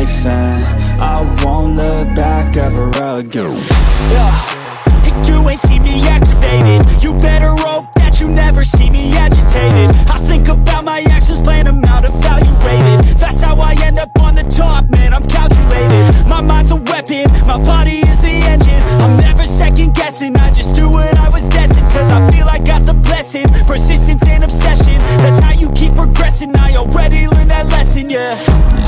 life, and I won't look back ever again. You ain't see me activated. You better hope that you never see me agitated. I think about my actions, plan them out, evaluated. That's how I end up on the top, man, I'm calculated. My mind's a weapon, my body is the engine. I'm never second guessing, I just do what I was destined. Cause I feel I got the blessing, persistence and obsession. That's how you keep progressing, I already learned that lesson, yeah.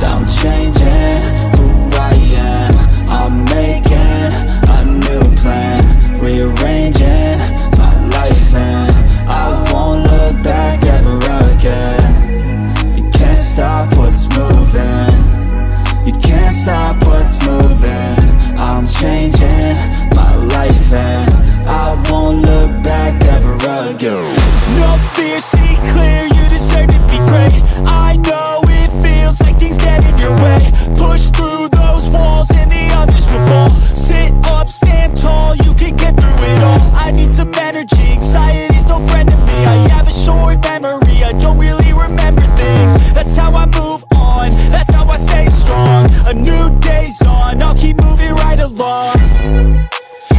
I'm changing who I am, I'm making a new plan, rearranging my life, and I won't look back ever again. You can't stop what's moving, you can't stop what's moving. I'm changing my life, and I won't look back ever again. No fear, see clear, you deserve to be great. I know it feels like things get in your way. Push through those walls and the others will fall. Sit up, stand tall, you can get through it all. I need some energy, anxiety's no friend to me. I have a short memory, I don't really remember things. That's how I move on, that's how I stay strong. A new day's on, I'll keep moving right along.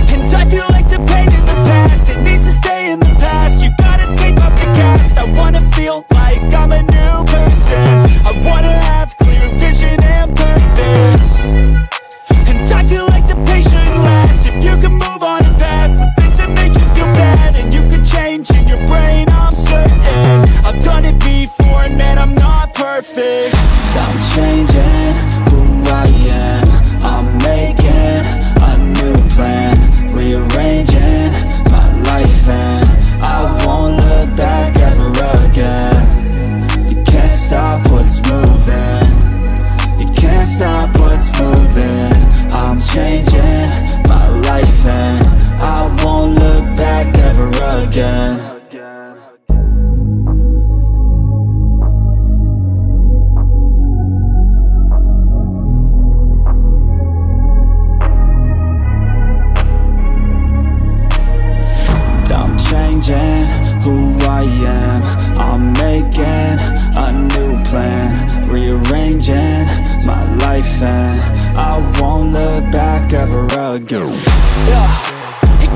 And I feel like the pain in the past, it needs to stay in the past. You gotta take off the cast. I wanna feel like I'm a new person. I wanna have clear vision and purpose. And I feel like the pain shouldn't last. If you can move on and past the things that make you feel bad, and you can change in your brain, I'm certain. I've done it before, and man, I'm not perfect. I'm changing who I am, I'm making a new plan, rearranging my life, and I won't look back ever again. You can't stop what's moving, you can't stop what's moving. I'm changing my life, and I won't look back ever again. Changing who I am, I'm making a new plan, rearranging my life, and I won't look back ever again.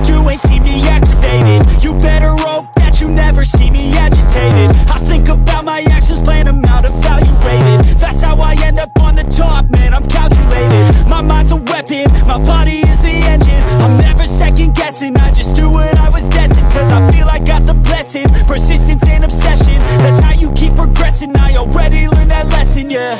You ain't see me activated. You better hope that you never see me agitated. I think about my actions, plan them out, evaluated. That's how I end up on the top, man, I'm calculated. My mind's a weapon, my body is the engine. I'm never second guessing, I just do what I was destined. Cause I feel I got the blessing, persistence and obsession. That's how you keep progressing, I already learned that lesson, yeah.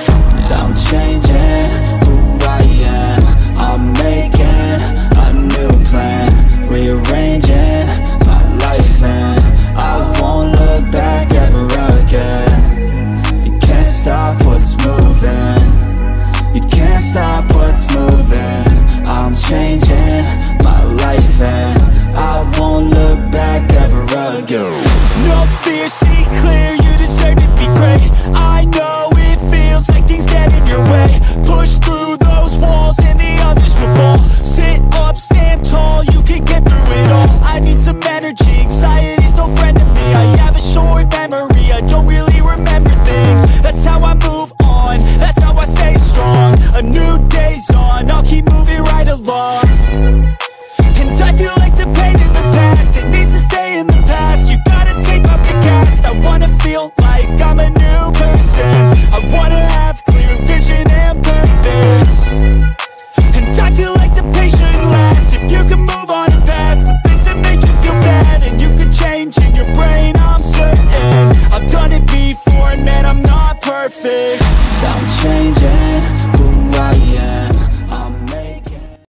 I'm changing who I am, I'm making a new plan, rearranging my life, and I won't look back ever again. You can't stop what's moving, you can't stop what's moving. I'm changing my life, and I won't look back ever again. No fear, see clear, you deserve to be great. I know it feels like things get in your way. Push through those walls and the others will fall.